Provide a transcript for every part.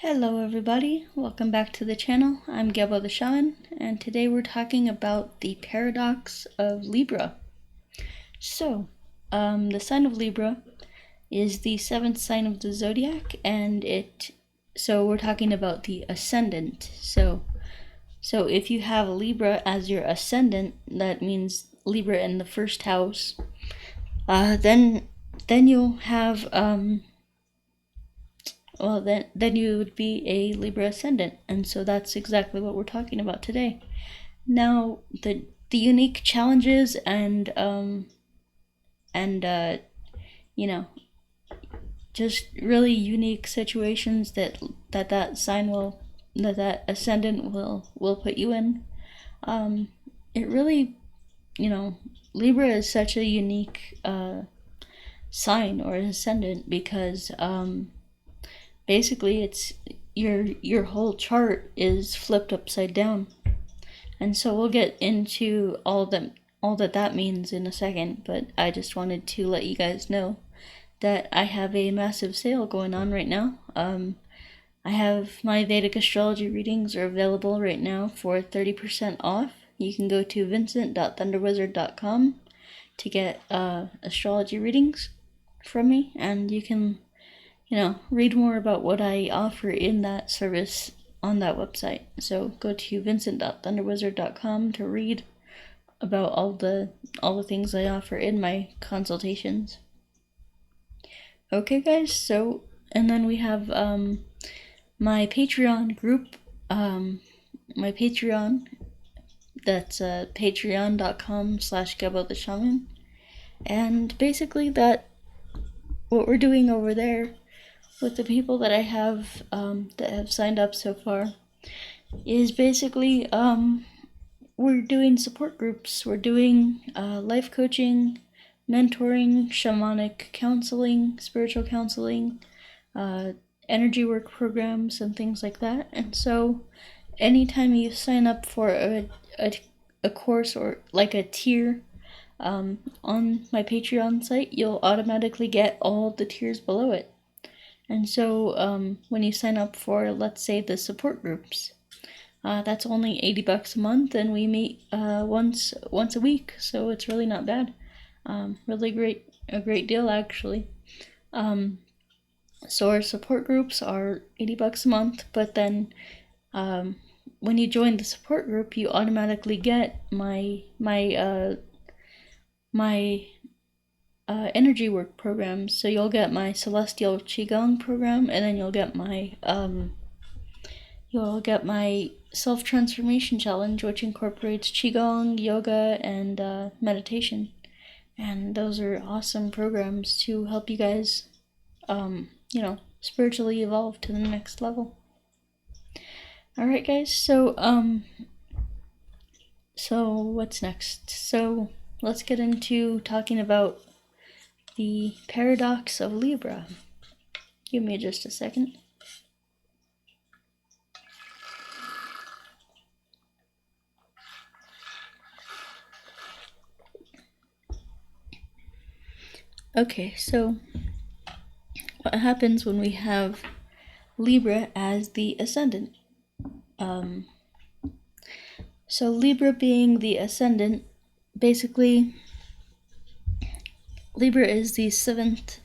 Hello everybody, welcome back to the channel. I'm Gebo the Shaman, and today we're talking about the paradox of Libra. So, the sign of Libra is the 7th sign of the zodiac, and so we're talking about the Ascendant. So if you have Libra as your Ascendant, that means Libra in the first house, then you'll have, then you would be a Libra Ascendant, and so that's exactly what we're talking about today. Now, the unique challenges and just really unique situations that Ascendant will put you in. It really, Libra is such a unique sign or Ascendant because basically it's your whole chart is flipped upside down, and so we'll get into all that means in a second. But I just wanted to let you guys know that I have a massive sale going on right now. I have my Vedic astrology readings are available right now for 30% off. You can go to vincent.thunderwizard.com to get astrology readings from me, and you can read more about what I offer in that service on that website. So go to vincent.thunderwizard.com to read about all the things I offer in my consultations. Okay, guys. So, and then we have my Patreon group. My Patreon. That's patreon.com/Gebo the Shaman, and basically what we're doing over there with the people that I have that have signed up so far is basically we're doing support groups. We're doing life coaching, mentoring, shamanic counseling, spiritual counseling, energy work programs, and things like that. And so anytime you sign up for a course or like a tier on my Patreon site, you'll automatically get all the tiers below it. And so when you sign up for, let's say, the support groups, that's only $80 a month, and we meet once a week, so it's really not bad. Really a great deal, actually. So our support groups are $80 a month, but then when you join the support group, you automatically get my energy work programs. So you'll get my celestial qigong program, and then you'll get my self-transformation challenge, which incorporates qigong, yoga, and meditation. And those are awesome programs to help you guys spiritually evolve to the next level. Alright, guys, so what's next? So let's get into talking about the paradox of Libra. Give me just a second. Okay, so what happens when we have Libra as the Ascendant? So Libra being the Ascendant, basically Libra is the seventh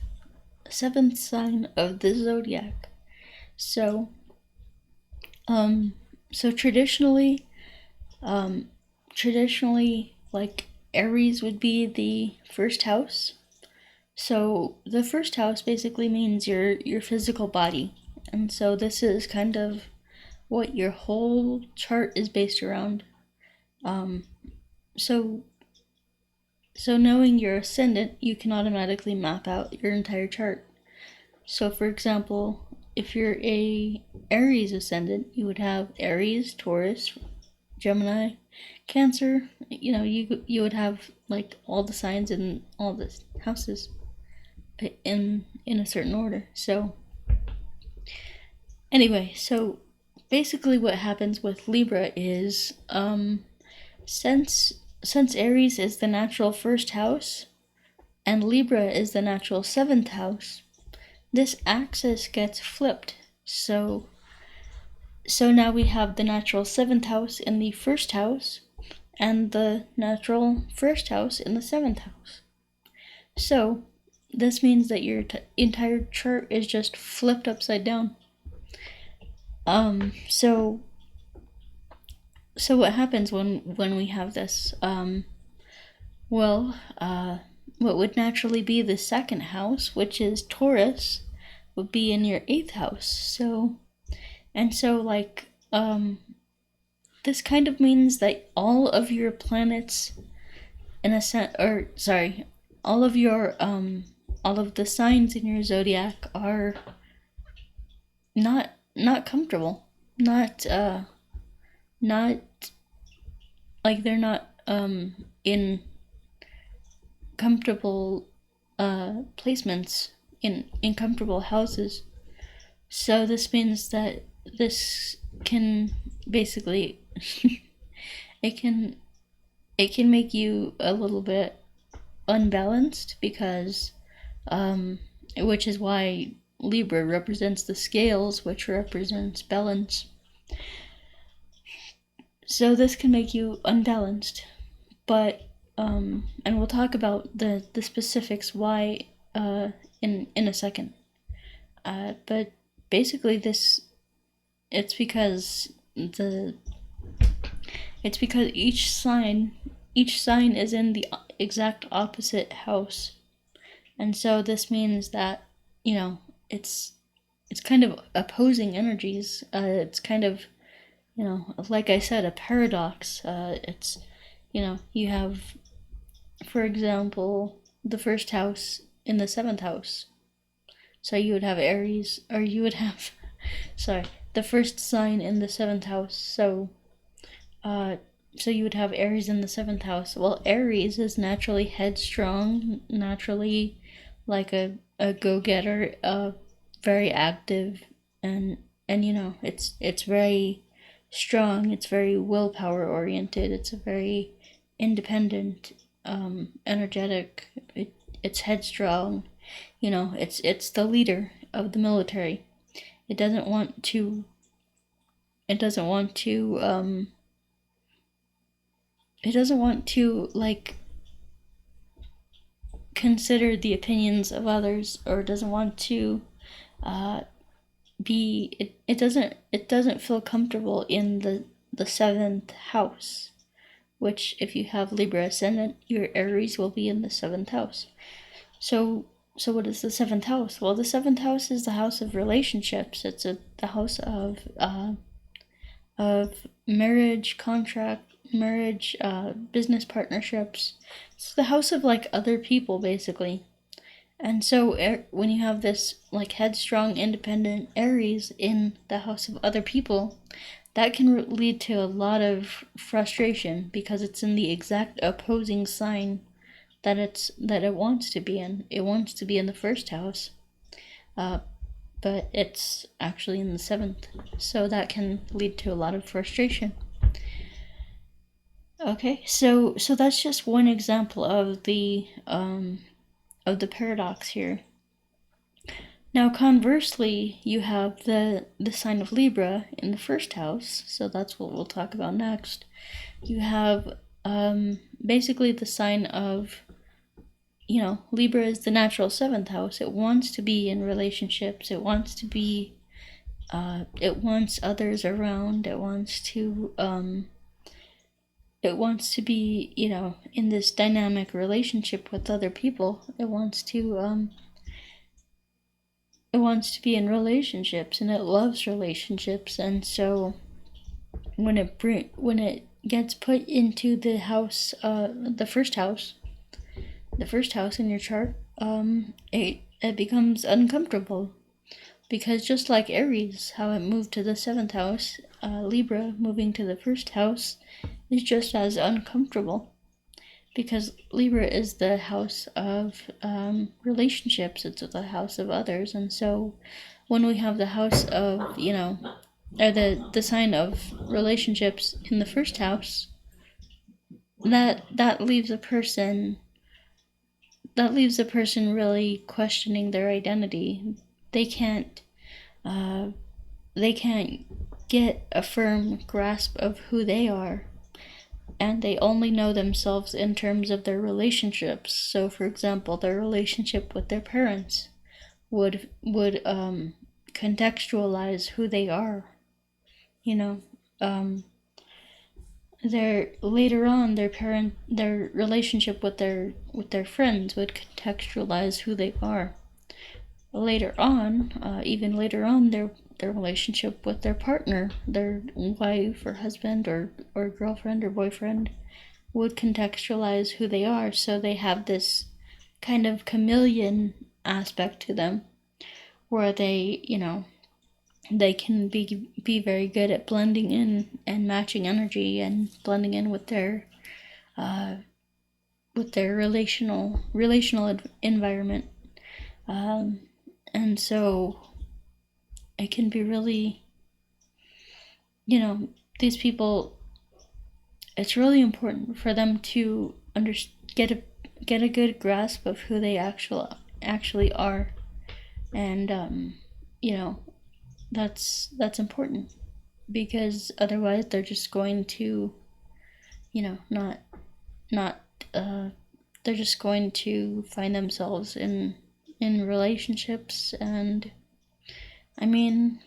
sign of the zodiac. So traditionally, like Aries would be the first house. So the first house basically means your physical body, and so this is kind of what your whole chart is based around. So knowing your ascendant, you can automatically map out your entire chart. So for example, if you're a Aries ascendant, you would have Aries, Taurus, Gemini, Cancer. You would have like all the signs in all the houses in a certain order. So anyway, so basically what happens with Libra is since Aries is the natural first house and Libra is the natural 7th house, this axis gets flipped. So So now we have the natural 7th house in the 1st house, and the natural 1st house in the 7th house. So this means that your entire chart is just flipped upside down. So what happens when we have this? What would naturally be the 2nd house, which is Taurus, would be in your 8th house. So this kind of means that all of your planets, all of the signs in your zodiac are not comfortable, not like they're not in comfortable placements in comfortable houses. So this means that this can basically it can make you a little bit unbalanced, because which is why Libra represents the scales, which represents balance. So this can make you unbalanced, but and we'll talk about the specifics why in a second. But basically it's because each sign is in the exact opposite house. And so this means that, it's kind of opposing energies. It's kind of, like I said, a paradox. It's, you have, for example, the 1st house in the 7th house. So you would have Aries, or you would have, the 1st sign in the 7th house. So you would have Aries in the 7th house. Well, Aries is naturally headstrong, naturally like a go-getter, very active, and it's very strong. It's very willpower oriented. It's a very independent, energetic. It's headstrong. It's the leader of the military. It doesn't want to like consider the opinions of others, or doesn't want to it doesn't feel comfortable in the 7th house, which, if you have Libra Ascendant, your Aries will be in the 7th house. So what is the 7th house? Well, the 7th house is the house of relationships. It's the house of marriage, business partnerships. It's the house of like other people, basically. And so when you have this like headstrong, independent Aries in the house of other people, that can lead to a lot of frustration, because it's in the exact opposing sign that it wants to be in. It wants to be in the 1st house, but it's actually in the 7th. So that can lead to a lot of frustration. Okay, so that's just one example of the paradox here. Now, conversely, you have the sign of Libra in the 1st house, so that's what we'll talk about next. You have basically the sign of, Libra is the natural 7th house. It wants to be in relationships. It wants to be, it wants others around. It wants to be, in this dynamic relationship with other people. It wants to be in relationships, and it loves relationships. And so when it gets put into the house, the 1st house in your chart, it becomes uncomfortable, because just like Aries, how it moved to the 7th house, Libra moving to the 1st house is just as uncomfortable, because Libra is the house of relationships. It's the house of others. And so when we have the house of, or the sign of relationships in the 1st house, that leaves a person really questioning their identity. They can't get a firm grasp of who they are, and they only know themselves in terms of their relationships. So, for example, their relationship with their parents would contextualize who they are. You know, their relationship with their friends would contextualize who they are. Later on, even later on, their relationship with their partner, their wife or husband or girlfriend or boyfriend, would contextualize who they are. So they have this kind of chameleon aspect to them, where they, they can be very good at blending in and matching energy and blending in with their relational environment, and so it can be really, these people, it's really important for them to get a good grasp of who they actually are, and that's important, because otherwise they're just going to, they're just going to find themselves in relationships, and I mean,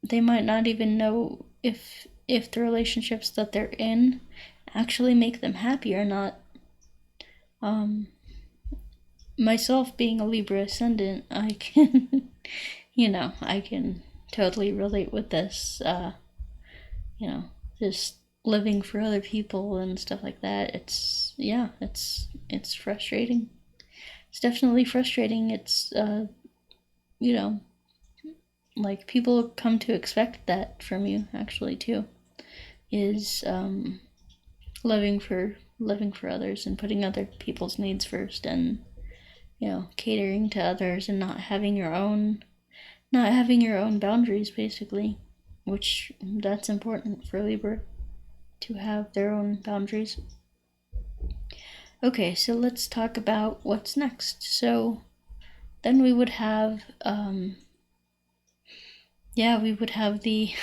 they might not even know if the relationships that they're in actually make them happy or not. Myself being a Libra Ascendant, I can, I can totally relate with this, just living for other people and stuff like that. It's frustrating. It's definitely frustrating. It's, like, people come to expect that from you, actually, too, is living for others and putting other people's needs first, and catering to others, and not having your own boundaries, basically, which that's important for Libra, to have their own boundaries. Okay, so let's talk about what's next. So then we would have we would have the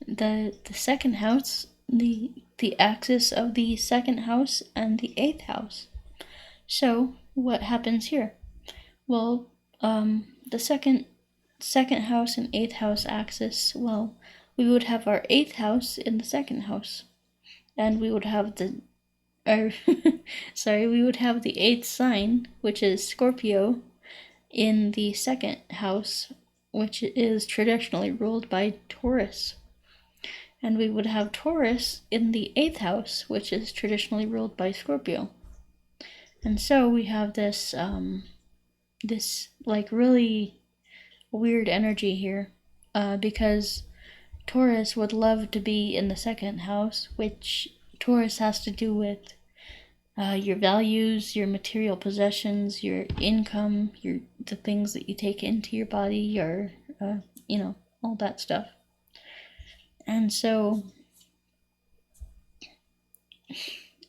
the second house, the axis of the second house and the 8th house. So what happens here? Well, the second house and 8th house axis, well, we would have our 8th house in the second house, and we would have we would have the 8th sign, which is Scorpio, in the second house, which is traditionally ruled by Taurus. And we would have Taurus in the 8th house, which is traditionally ruled by Scorpio. And so we have this like really weird energy here, because Taurus would love to be in the second house, which Taurus has to do with your values, your material possessions, your income, the things that you take into your body, your all that stuff. And so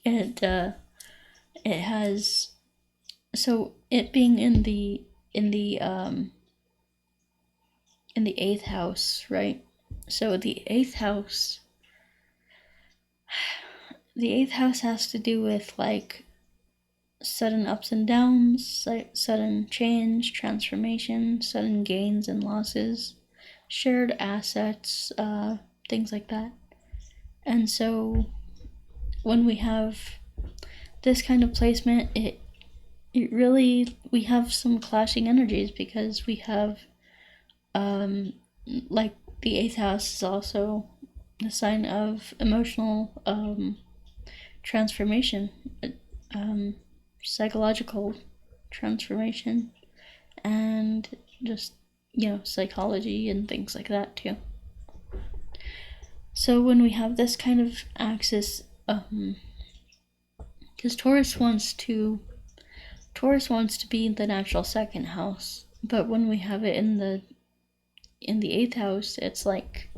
it has, so it being in the 8th house, right? So the 8th house has to do with like sudden ups and downs, sudden change, transformation, sudden gains and losses, shared assets, things like that. And so when we have this kind of placement, it really, we have some clashing energies, because we have like the 8th house is also the sign of emotional transformation, psychological transformation, and just psychology and things like that too. So when we have this kind of axis, because Taurus wants to be in the natural second house, but when we have it in the 8th house, it's like,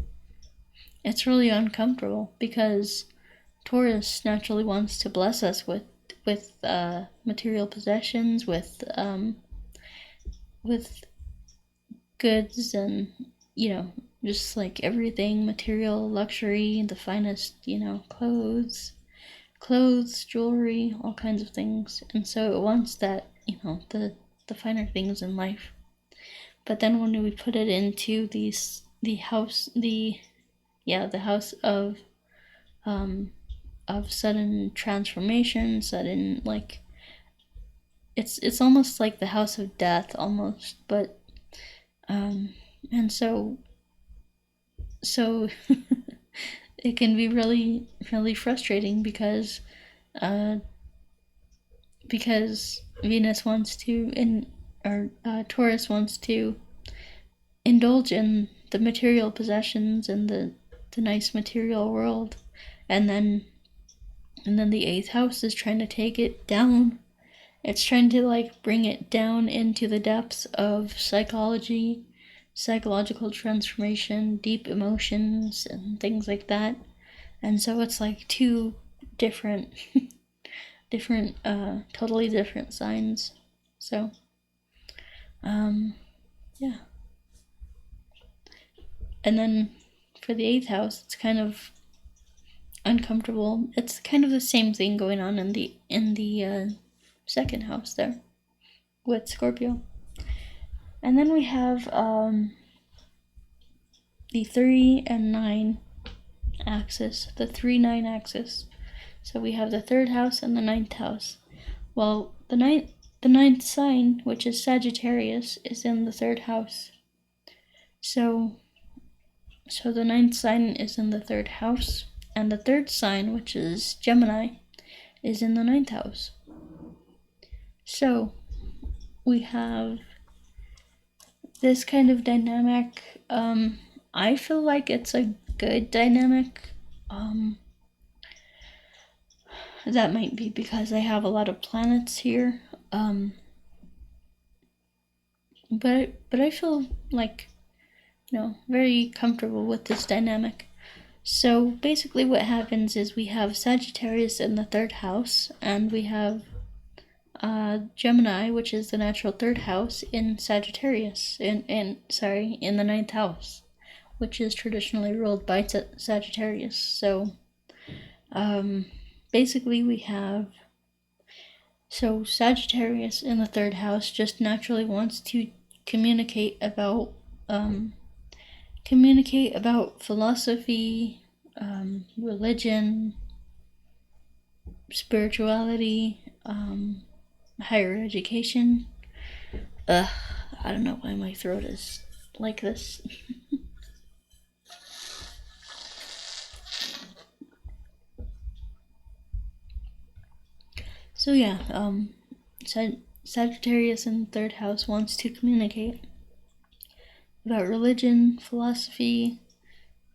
it's really uncomfortable, because Taurus naturally wants to bless us with material possessions, with goods, and just like everything, material, luxury, the finest, clothes, jewelry, all kinds of things. And so it wants that, the finer things in life. But then when we put it into the house of sudden transformation, sudden, like, it's almost like the house of death almost, but and so it can be really, really frustrating because Venus wants to, Taurus wants to indulge in the material possessions and the nice material world, and then the 8th house is trying to take it down. It's trying to, like, bring it down into the depths of psychology, psychological transformation, deep emotions, and things like that. And so it's like two different totally different signs. So yeah. And then for the 8th house, it's kind of uncomfortable. It's kind of the same thing going on in the 2nd house there with Scorpio. And then we have the 3 and 9 axis, the 3-9 axis. So we have the 3rd house and the 9th house. Well, the 9th sign, which is Sagittarius, is in the 3rd house. So the 9th sign is in the 3rd house, and the 3rd sign, which is Gemini, is in the 9th house. So we have this kind of dynamic. I feel like it's a good dynamic. That might be because I have a lot of planets here. But I feel like, very comfortable with this dynamic. So basically what happens is we have Sagittarius in the 3rd house, and we have Gemini, which is the natural 3rd house, in Sagittarius, in the 9th house, which is traditionally ruled by Sagittarius. So basically we have, Sagittarius in the 3rd house just naturally wants to communicate about philosophy, religion, spirituality, higher education. I don't know why my throat is like this. So yeah, Sagittarius in the 3rd house wants to communicate about religion, philosophy,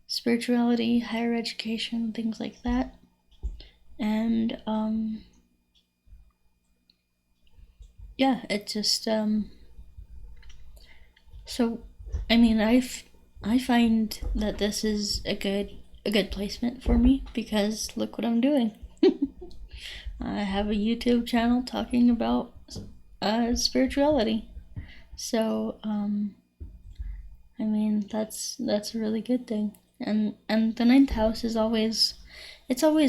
spirituality, higher education, things like that. And yeah, it just so I mean, I find that this is a good placement for me, because look what I'm doing. I have a YouTube channel talking about spirituality. So I mean, that's a really good thing. And the 9th house is always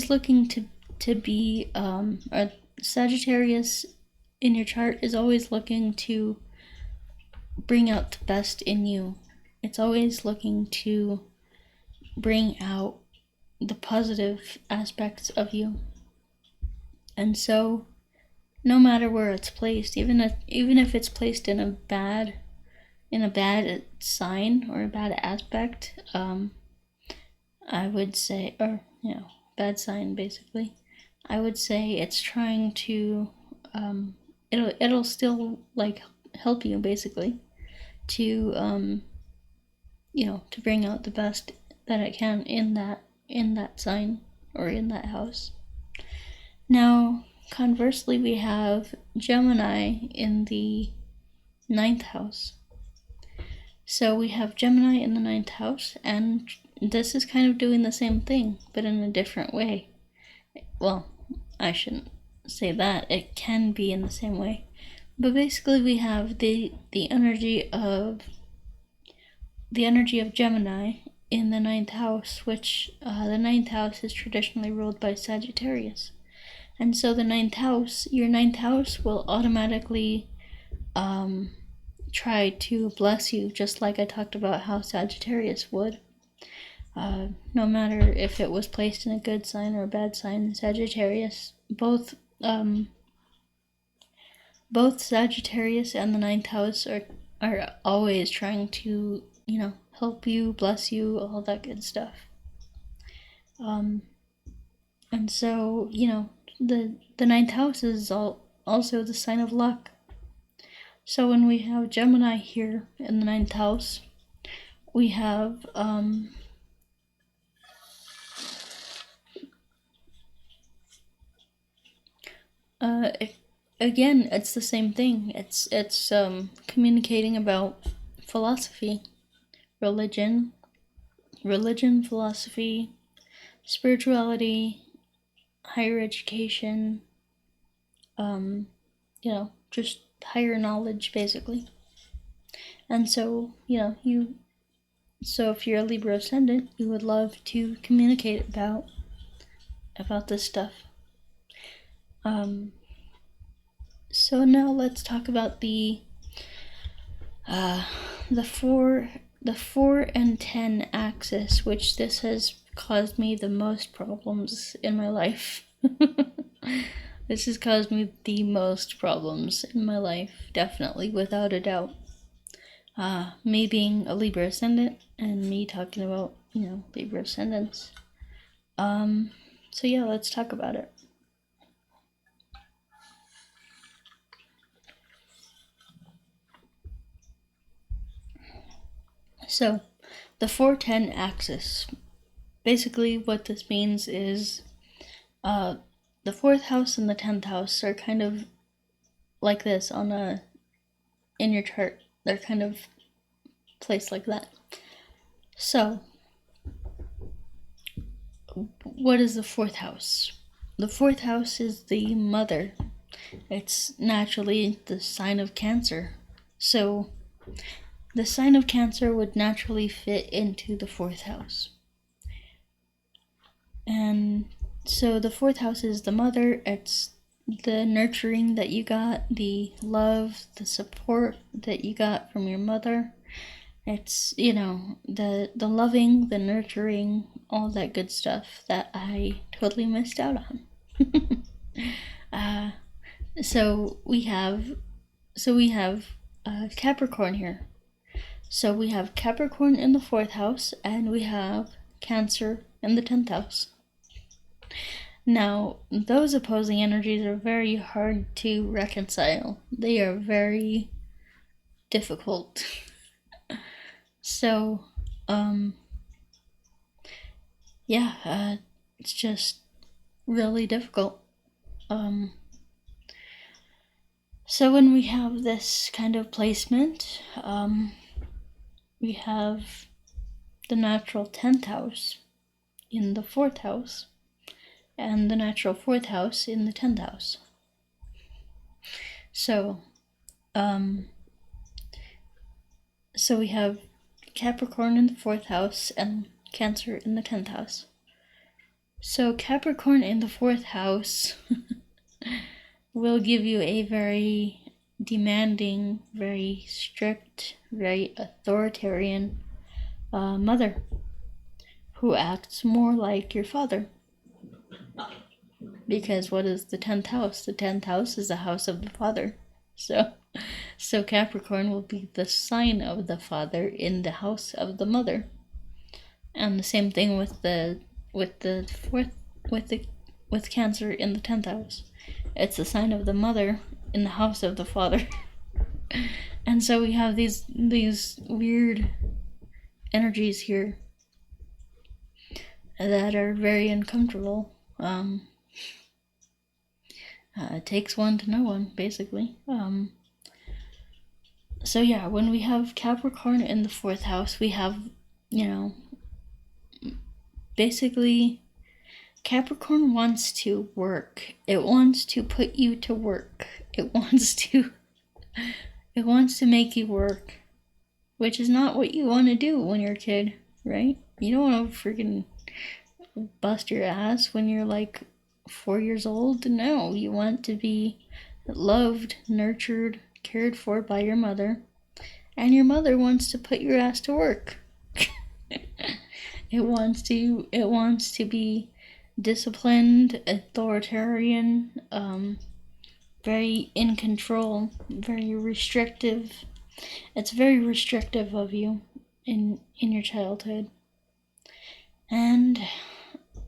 looking to be or Sagittarius in your chart is always looking to bring out the best in you. It's always looking to bring out the positive aspects of you. And so no matter where it's placed, even if it's placed in a bad sign or a bad aspect, I would say, or bad sign basically, I would say it's trying to it'll still, like, help you basically to to bring out the best that it can in that sign or in that house. Now conversely, we have Gemini in the 9th house. So we have Gemini in the 9th house, and this is kind of doing the same thing, but in a different way. Well, I shouldn't say that. It can be in the same way. But basically we have the energy of the energy of Gemini in the ninth house, which the ninth house is traditionally ruled by Sagittarius. And so the ninth house, your ninth house will automatically try to bless you, just like I talked about how Sagittarius would. No matter if it was placed in a good sign or a bad sign, Sagittarius, both Sagittarius and the ninth house are always trying to, help you, bless you, all that good stuff. And so, the ninth house is also the sign of luck. So when we have Gemini here in the ninth house, we have again, it's the same thing. It's communicating about philosophy, religion, philosophy, spirituality, higher education, just higher knowledge, basically. And so, so if you're a Libra Ascendant, you would love to communicate about this stuff. So now let's talk about the 4 and 10 axis, which this has caused me the most problems in my life. This has caused me the most problems in my life, definitely, without a doubt. Me being a Libra Ascendant and me talking about, Libra Ascendants. So yeah, let's talk about it. So, the 4-10 axis. Basically, what this means is the 4th house and the 10th house are kind of like this in your chart. They're kind of placed like that. So, what is the 4th house? The 4th house is the mother. It's naturally the sign of Cancer. So, the sign of Cancer would naturally fit into the 4th house. And so the 4th house is the mother. It's the nurturing that you got, the love, the support that you got from your mother. It's, the loving, the nurturing, all that good stuff that I totally missed out on. So we have Capricorn here. So we have Capricorn in the 4th house, and we have Cancer in the 10th house. Now, those opposing energies are very hard to reconcile. They are very difficult. So, it's just really difficult. So when we have this kind of placement, we have the natural 10th house in the 4th house and the natural 4th house in the 10th house. So, so we have Capricorn in the 4th house and Cancer in the 10th house. So Capricorn in the 4th house will give you a very demanding, very strict, very authoritarian mother who acts more like your father. Because what is the 10th house? The 10th house is the house of the father. So Capricorn will be the sign of the father in the house of the mother. And the same thing with Cancer in the 10th house. It's the sign of the mother in the house of the father. And so we have these weird energies here that are very uncomfortable. It takes one to know one, basically. So yeah, when we have Capricorn in the 4th house, we have, basically Capricorn wants to work. It wants to put you to work. It wants to make you work. which is not what you want to do when you're a kid, right? You don't want to freaking bust your ass when you're like 4 years old. No, you want to be loved, nurtured, cared for by your mother, and your mother wants to put your ass to work. It wants to be disciplined, authoritarian, very in control, very restrictive. It's very restrictive of you in your childhood. And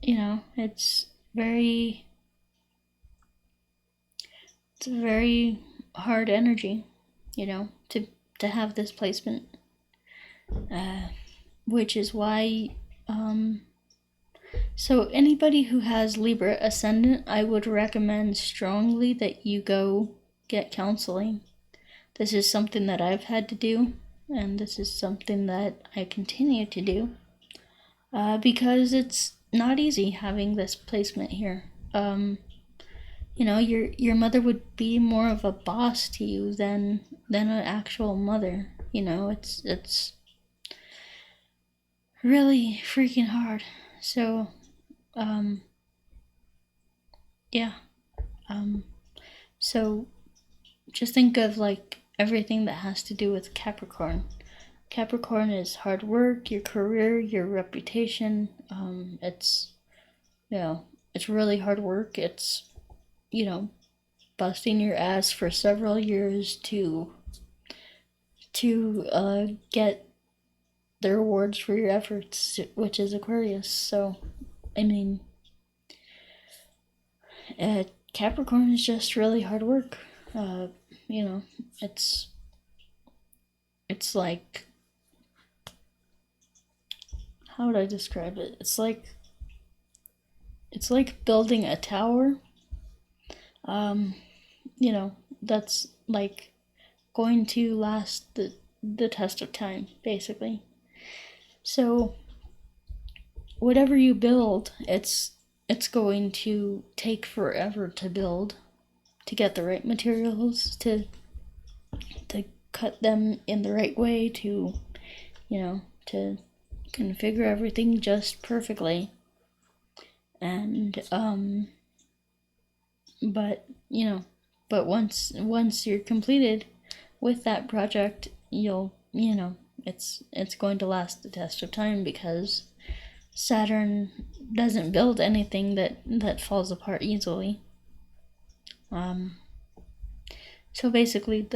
it's a very hard energy, to have this placement, which is why so anybody who has Libra Ascendant, I would recommend strongly that you go get counseling. This is something that I've had to do, and this is something that I continue to do, because it's not easy having this placement here. Your mother would be more of a boss to you than an actual mother. It's really freaking hard. So, yeah. So just think of like everything that has to do with Capricorn. Capricorn is hard work, your career, your reputation. It's really hard work. It's busting your ass for several years to get the rewards for your efforts, which is Aquarius. So, I mean, Capricorn is just really hard work. It's like, how would I describe it? It's like building a tower. That's like going to last the test of time, basically. So whatever you build, it's going to take forever to build, to get the right materials, to cut them in the right way, to configure everything just perfectly. And but once you're completed with that project, it's going to last the test of time, because Saturn doesn't build anything that falls apart easily. So basically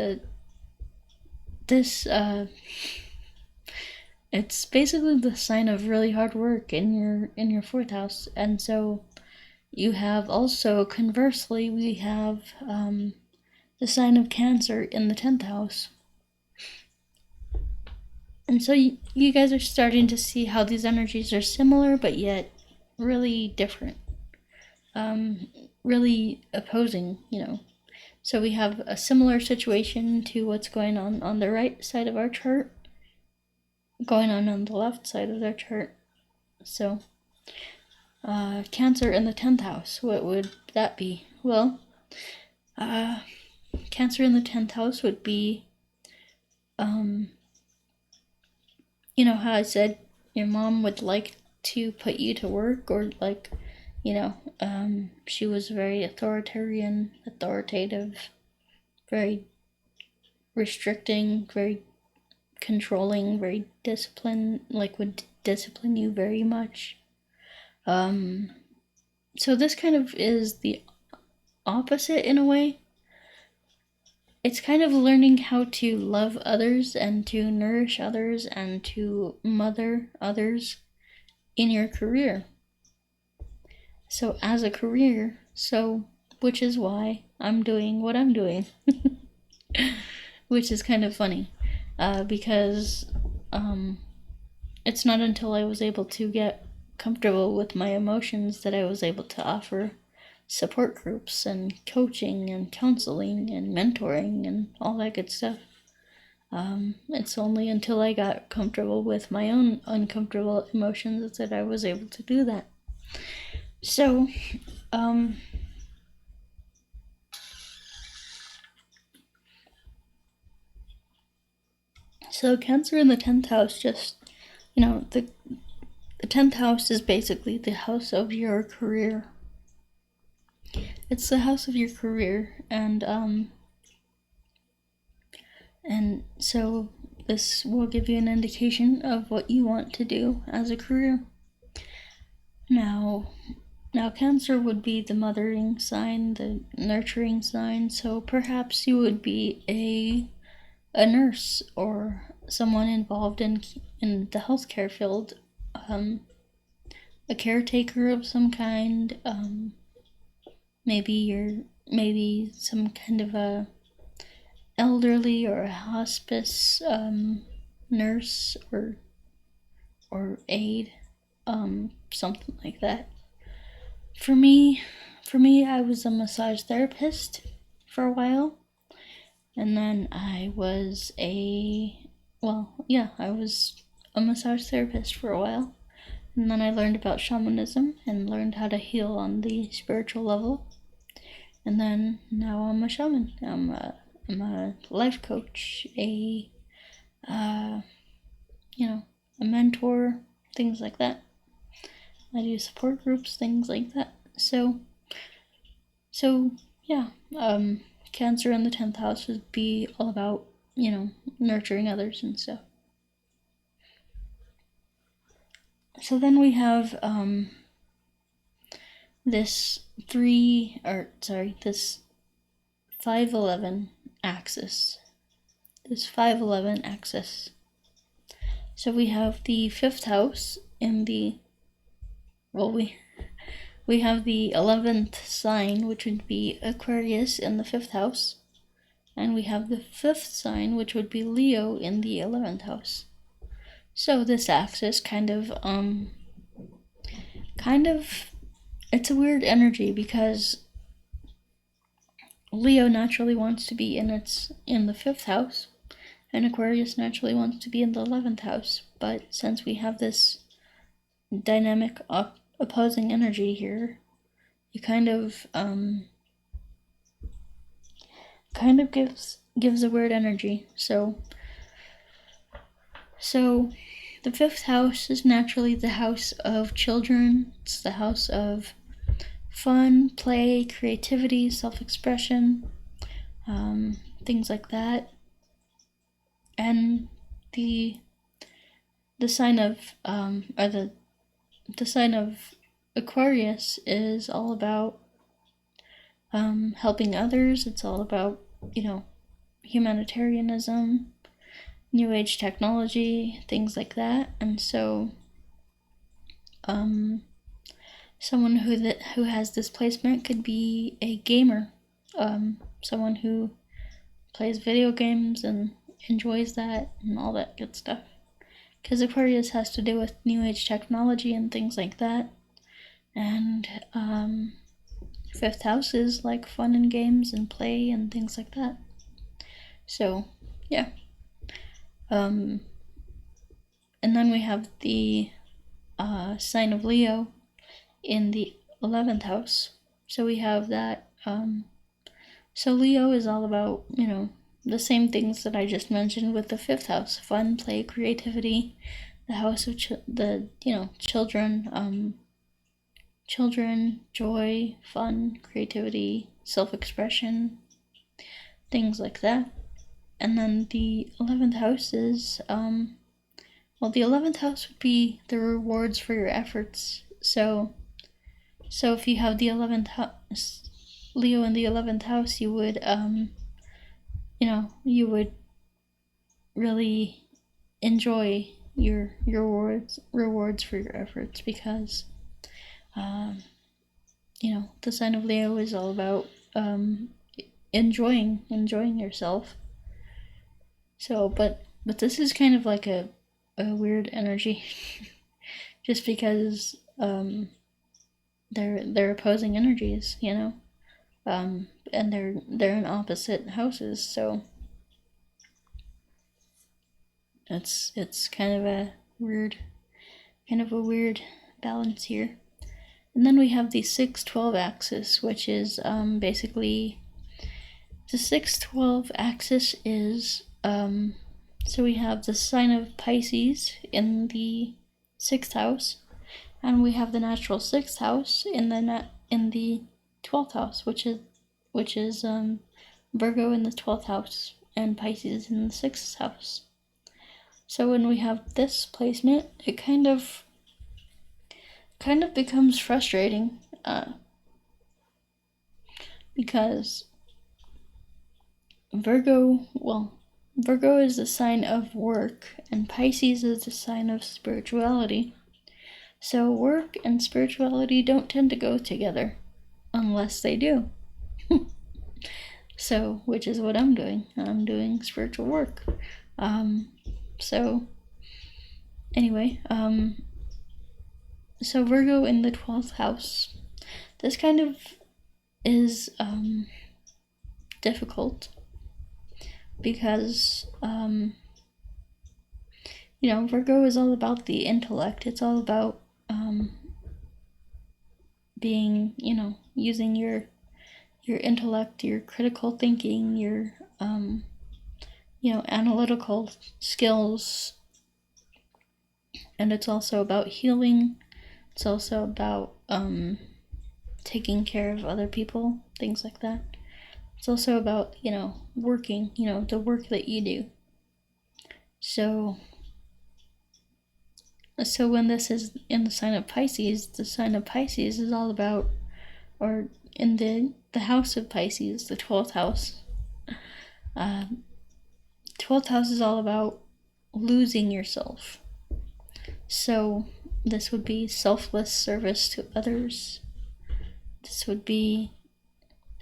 it's basically the sign of really hard work in your fourth house. And so you have also, conversely, we have the sign of Cancer in the 10th house. And so you guys are starting to see how these energies are similar, but yet really different. Really opposing, So we have a similar situation to what's going on the right side of our chart, going on the left side of their chart. So, Cancer in the 10th house, what would that be? Well, Cancer in the 10th house would be, how I said your mom would like to put you to work, or like, she was very authoritative, very restricting, very controlling, very disciplined, like would discipline you very much. So this kind of is the opposite in a way. It's kind of learning how to love others and to nourish others and to mother others in your career. So as a career, which is why I'm doing what I'm doing, which is kind of funny, because it's not until I was able to get comfortable with my emotions that I was able to offer support groups and coaching and counseling and mentoring and all that good stuff. It's only until I got comfortable with my own uncomfortable emotions that I was able to do that. So, So Cancer in the 10th house, just, the 10th house is basically the house of your career. It's the house of your career, and so this will give you an indication of what you want to do as a career. Now Cancer would be the mothering sign, the nurturing sign, so perhaps you would be a nurse or someone involved in the healthcare field, a caretaker of some kind, maybe some kind of a elderly or a hospice nurse or aide, something like that. For me, I was a massage therapist for a while, and then I was a massage therapist for a while, and then I learned about shamanism and learned how to heal on the spiritual level, and then now I'm a shaman. I'm a life coach, a mentor, things like that. I do support groups, things like that. So yeah, Cancer in the 10th house would be all about, nurturing others and stuff. So then we have this 511 axis. So we have the 5th house in the, we have the 11th sign, which would be Aquarius in the 5th house, and we have the 5th sign, which would be Leo in the 11th house. So this axis kind of it's a weird energy because Leo naturally wants to be in the 5th house, and Aquarius naturally wants to be in the 11th house. But since we have this dynamic opposing energy here, it kind of gives a weird energy. So the 5th house is naturally the house of children. It's the house of fun, play, creativity, self-expression, things like that. And the sign of the sign of Aquarius is all about helping others. It's all about, humanitarianism, new age technology, things like that. And so someone who has this placement could be a gamer, someone who plays video games and enjoys that and all that good stuff, because Aquarius has to do with new age technology and things like that. And 5th house is like fun and games and play and things like that. So yeah. And then we have the sign of Leo in the 11th house. So we have that. So Leo is all about, the same things that I just mentioned with the 5th house: fun, play, creativity, the house of children, joy, fun, creativity, self-expression, things like that. And then the 11th house is, the 11th house would be the rewards for your efforts. So if you have the 11th house, Leo in the 11th house, you would, you would really enjoy your rewards for your efforts, because, the sign of Leo is all about enjoying yourself. So, but this is kind of like a weird energy, just because they're opposing energies, and they're in opposite houses. So it's kind of a weird balance here. And then we have the 6-12 axis, which is basically, the 6-12 axis is So we have the sign of Pisces in the 6th house, and we have the natural 6th house in the 12th house, which is Virgo in the 12th house and Pisces in the 6th house. So when we have this placement, it kind of becomes frustrating, because Virgo is the sign of work, and Pisces is the sign of spirituality. So work and spirituality don't tend to go together, unless they do. So, which is what I'm doing. I'm doing spiritual work. So Virgo in the 12th house. This kind of is difficult because Virgo is all about the intellect. It's all about being, using your intellect, your critical thinking, your analytical skills. And it's also about healing. It's also about taking care of other people, things like that. It's also about, working, the work that you do. So when this is in the sign of Pisces is all about, or in the house of Pisces, the 12th house. 12th house is all about losing yourself. So this would be selfless service to others. This would be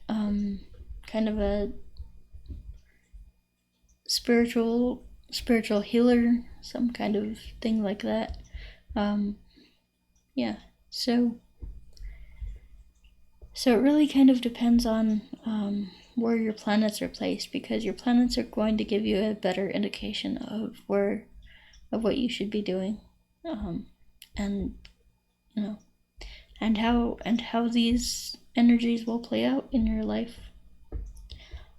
kind of a spiritual healer, some kind of thing like that. So it really kind of depends on where your planets are placed, because your planets are going to give you a better indication of what you should be doing, and how these energies will play out in your life.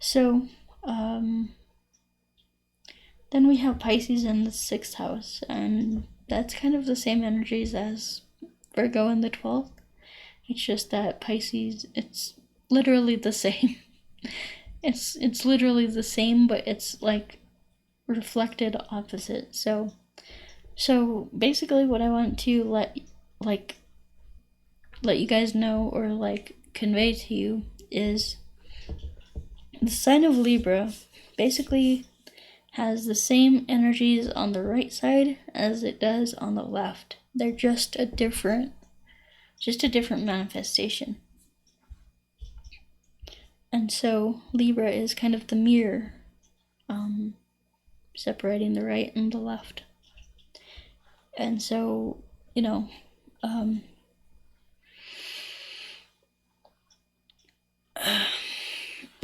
So then we have Pisces in the 6th house, and that's kind of the same energies as Virgo in the 12th. It's just that Pisces, it's literally the same. It's literally the same, but it's like reflected opposite. So basically what I want to let you guys know, or like convey to you, is the sign of Libra basically has the same energies on the right side as it does on the left. They're just a different manifestation. And so Libra is kind of the mirror, separating the right and the left. And so,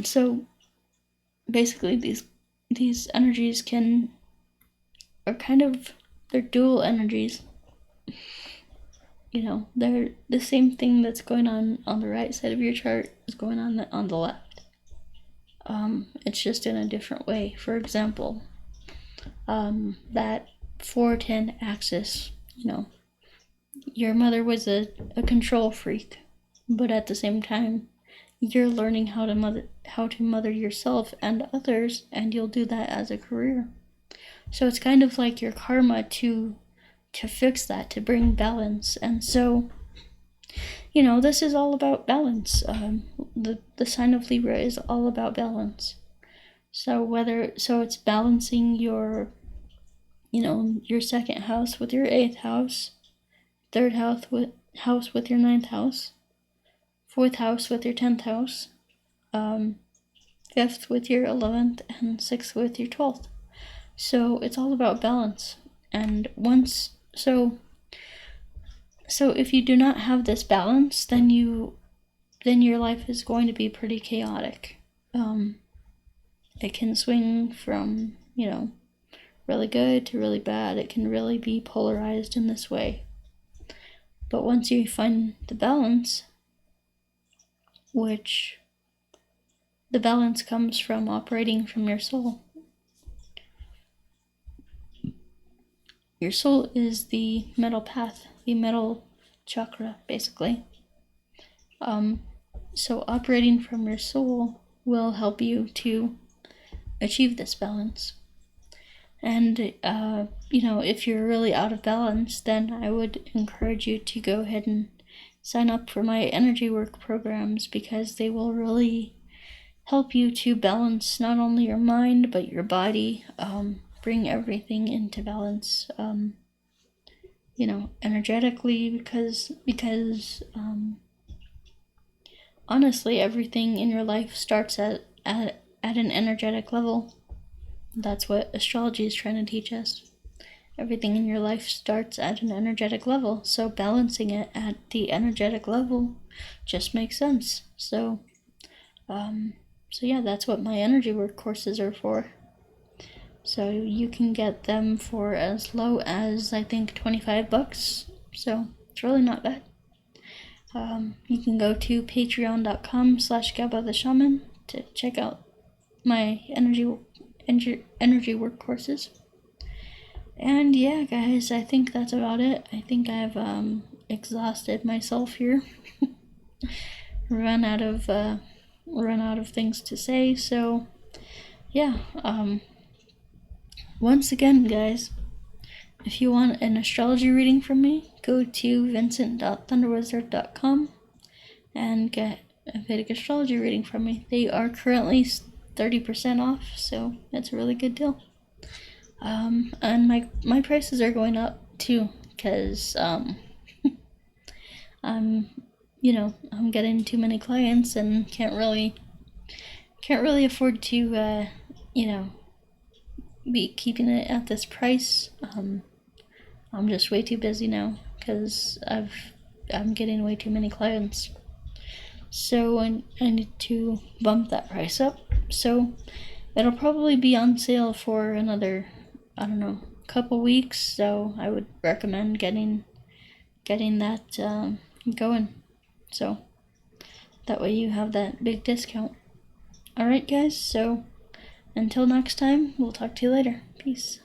so basically these energies they're dual energies. They're the same thing that's going on the right side of your chart is going on the left. It's just in a different way. For example, that 410 axis, your mother was a control freak, but at the same time, you're learning how to mother yourself and others, and you'll do that as a career. So it's kind of like your karma to fix that, to bring balance. And so, this is all about balance. The sign of Libra is all about balance. So it's balancing your second house with your 8th house, third house with your 9th house, 4th house with your 10th house, 5th with your 11th, and 6th with your 12th. So it's all about balance. And so if you do not have this balance, then your life is going to be pretty chaotic. It can swing from, really good to really bad. It can really be polarized in this way. But once you find the balance, which the balance comes from operating from your soul. your soul is the middle path, the middle chakra, basically. So operating from your soul will help you to achieve this balance. And, if you're really out of balance, then I would encourage you to go ahead and sign up for my energy work programs, because they will really help you to balance not only your mind, but your body, bring everything into balance, energetically, because honestly, everything in your life starts at an energetic level. That's what astrology is trying to teach us. Everything in your life starts at an energetic level, so balancing it at the energetic level just makes sense. So yeah, that's what my energy work courses are for. So you can get them for as low as, I think, $25. So it's really not bad. You can go to patreon.com/Gebo the Shaman to check out my energy work courses. And yeah, guys, I think that's about it. I think I've exhausted myself here. run out of things to say. So yeah, once again, guys, if you want an astrology reading from me, go to vincent.thunderwizard.com and get a Vedic astrology reading from me. They are currently 30% off, so it's a really good deal. And my prices are going up too, because I'm getting too many clients and can't really afford to be keeping it at this price. I'm just way too busy now, because I'm getting way too many clients. So I need to bump that price up. So it'll probably be on sale for another, couple weeks. So I would recommend getting that going. So that way you have that big discount. Alright, guys, so until next time, we'll talk to you later. Peace.